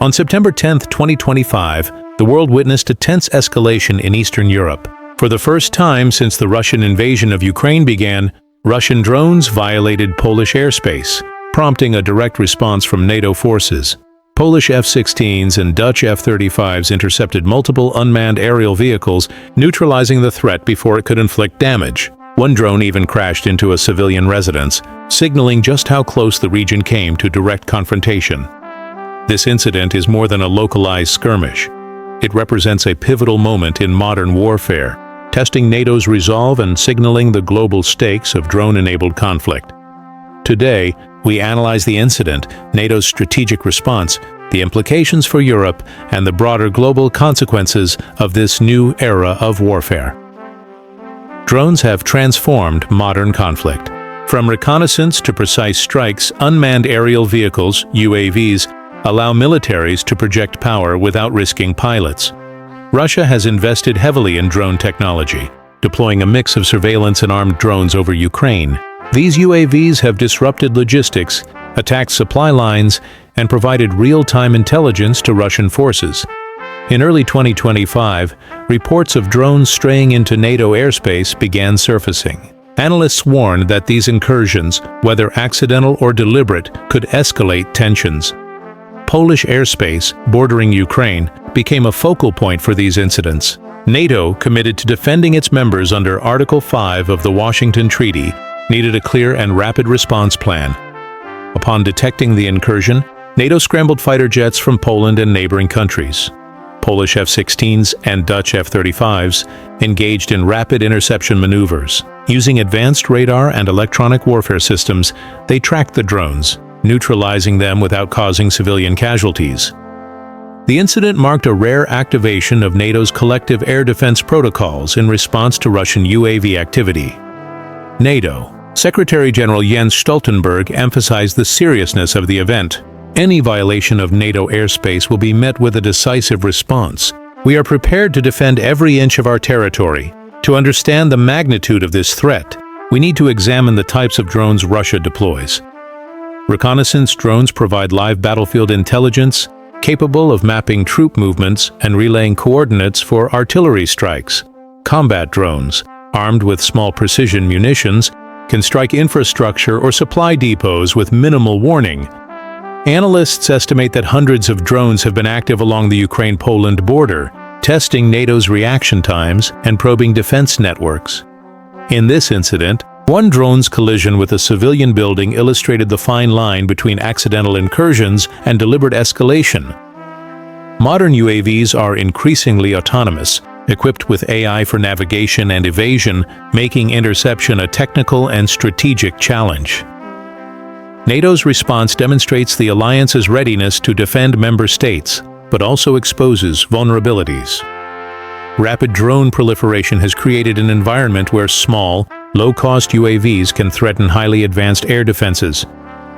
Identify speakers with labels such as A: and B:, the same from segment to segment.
A: On September 10, 2025, the world witnessed a tense escalation in Eastern Europe. For the first time since the Russian invasion of Ukraine began, Russian drones violated Polish airspace, prompting a direct response from NATO forces. Polish F-16s and Dutch F-35s intercepted multiple unmanned aerial vehicles, neutralizing the threat before it could inflict damage. One drone even crashed into a civilian residence, signaling just how close the region came to direct confrontation. This incident is more than a localized skirmish. It represents a pivotal moment in modern warfare, testing NATO's resolve and signaling the global stakes of drone-enabled conflict. Today, we analyze the incident, NATO's strategic response, the implications for Europe, and the broader global consequences of this new era of warfare. Drones have transformed modern conflict. From reconnaissance to precise strikes, unmanned aerial vehicles, UAVs, allow militaries to project power without risking pilots. Russia has invested heavily in drone technology, deploying a mix of surveillance and armed drones over Ukraine. These UAVs have disrupted logistics, attacked supply lines, and provided real-time intelligence to Russian forces. In early 2025, reports of drones straying into NATO airspace began surfacing. Analysts warned that these incursions, whether accidental or deliberate, could escalate tensions. Polish airspace, bordering Ukraine, became a focal point for these incidents. NATO, committed to defending its members under Article 5 of the Washington Treaty, needed a clear and rapid response plan. Upon detecting the incursion, NATO scrambled fighter jets from Poland and neighboring countries. Polish F-16s and Dutch F-35s engaged in rapid interception maneuvers. Using advanced radar and electronic warfare systems, they tracked the drones, neutralizing them without causing civilian casualties. The incident marked a rare activation of NATO's collective air defense protocols in response to Russian UAV activity. NATO Secretary General Jens Stoltenberg emphasized the seriousness of the event. Any violation of NATO airspace will be met with a decisive response. We are prepared to defend every inch of our territory. To understand the magnitude of this threat, we need to examine the types of drones Russia deploys. Reconnaissance drones provide live battlefield intelligence, capable of mapping troop movements and relaying coordinates for artillery strikes. Combat drones, armed with small precision munitions, can strike infrastructure or supply depots with minimal warning. Analysts estimate that hundreds of drones have been active along the Ukraine-Poland border, testing NATO's reaction times and probing defense networks. In this incident, one drone's collision with a civilian building illustrated the fine line between accidental incursions and deliberate escalation. Modern UAVs are increasingly autonomous, equipped with AI for navigation and evasion, making interception a technical and strategic challenge. NATO's response demonstrates the alliance's readiness to defend member states, but also exposes vulnerabilities. Rapid drone proliferation has created an environment where small, low-cost UAVs can threaten highly advanced air defenses.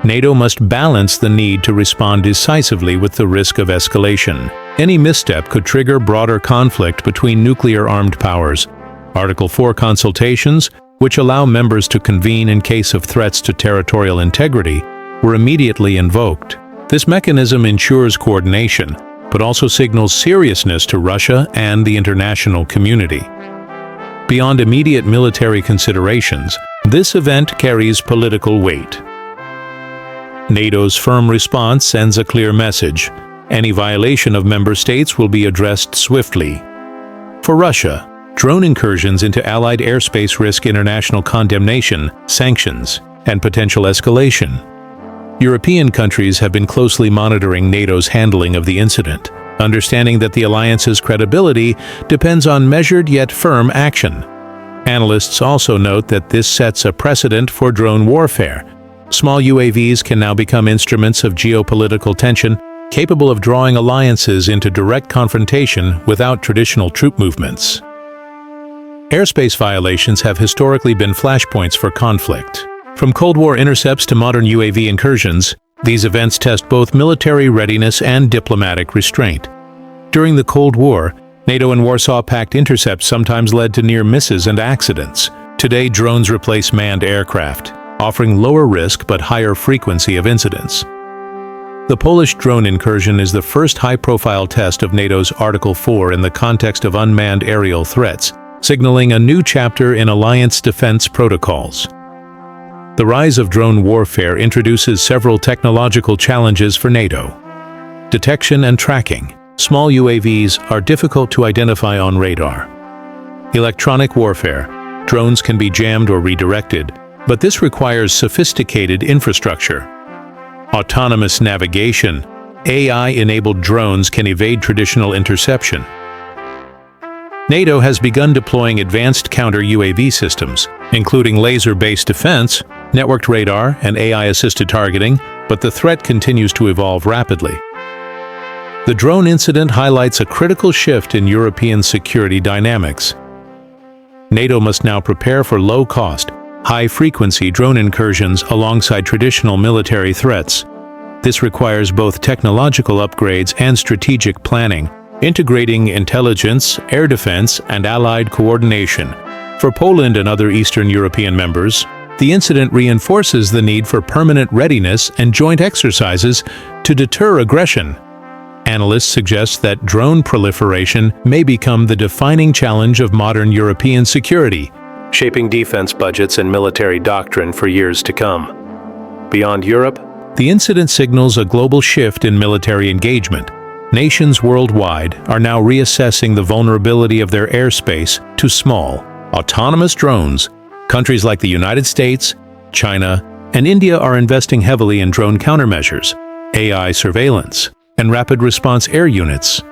A: NATO must balance the need to respond decisively with the risk of escalation. Any misstep could trigger broader conflict between nuclear-armed powers. Article 4 consultations, which allow members to convene in case of threats to territorial integrity, were immediately invoked. This mechanism ensures coordination, but also signals seriousness to Russia and the international community. Beyond immediate military considerations, this event carries political weight. NATO's firm response sends a clear message. Any violation of member states will be addressed swiftly. For Russia, drone incursions into Allied airspace risk international condemnation, sanctions, and potential escalation. European countries have been closely monitoring NATO's handling of the incident, understanding that the alliance's credibility depends on measured yet firm action. Analysts also note that this sets a precedent for drone warfare. Small UAVs can now become instruments of geopolitical tension, capable of drawing alliances into direct confrontation without traditional troop movements. Airspace violations have historically been flashpoints for conflict. From Cold War intercepts to modern UAV incursions, these events test both military readiness and diplomatic restraint. During the Cold War, NATO and Warsaw Pact intercepts sometimes led to near misses and accidents. Today, drones replace manned aircraft, offering lower risk but higher frequency of incidents. The Polish drone incursion is the first high-profile test of NATO's Article 4 in the context of unmanned aerial threats, signaling a new chapter in alliance defense protocols. The rise of drone warfare introduces several technological challenges for NATO. Detection and tracking. Small UAVs are difficult to identify on radar. Electronic warfare. Drones can be jammed or redirected, but this requires sophisticated infrastructure. Autonomous navigation. AI-enabled drones can evade traditional interception. NATO has begun deploying advanced counter-UAV systems, including laser-based defense, networked radar, and AI-assisted targeting, but the threat continues to evolve rapidly. The drone incident highlights a critical shift in European security dynamics. NATO must now prepare for low-cost, high-frequency drone incursions alongside traditional military threats. This requires both technological upgrades and strategic planning, integrating intelligence, air defense, and allied coordination. For Poland and other Eastern European members, the incident reinforces the need for permanent readiness and joint exercises to deter aggression. Analysts suggest that drone proliferation may become the defining challenge of modern European security, shaping defense budgets and military doctrine for years to come. Beyond Europe, the incident signals a global shift in military engagement. Nations worldwide are now reassessing the vulnerability of their airspace to small, autonomous drones. Countries like the United States, China, and India are investing heavily in drone countermeasures, AI surveillance, and rapid response air units.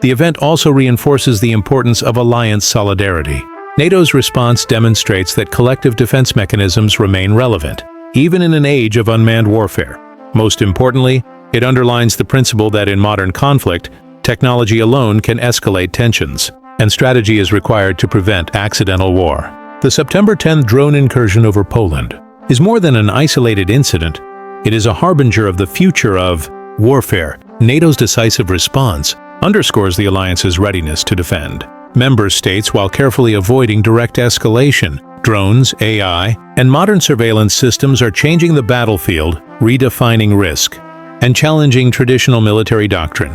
A: The event also reinforces the importance of alliance solidarity. NATO's response demonstrates that collective defense mechanisms remain relevant, even in an age of unmanned warfare. Most importantly, it underlines the principle that in modern conflict, technology alone can escalate tensions, and strategy is required to prevent accidental war. The September 10th drone incursion over Poland is more than an isolated incident. It is a harbinger of the future of warfare. NATO's decisive response underscores the alliance's readiness to defend member states while carefully avoiding direct escalation. Drones, AI, and modern surveillance systems are changing the battlefield, redefining risk, and challenging traditional military doctrine.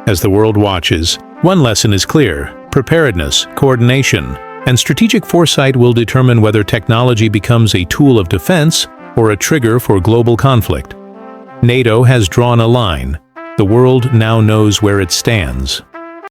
A: As the world watches, one lesson is clear: preparedness, coordination, and strategic foresight will determine whether technology becomes a tool of defense or a trigger for global conflict. NATO has drawn a line. The world now knows where it stands.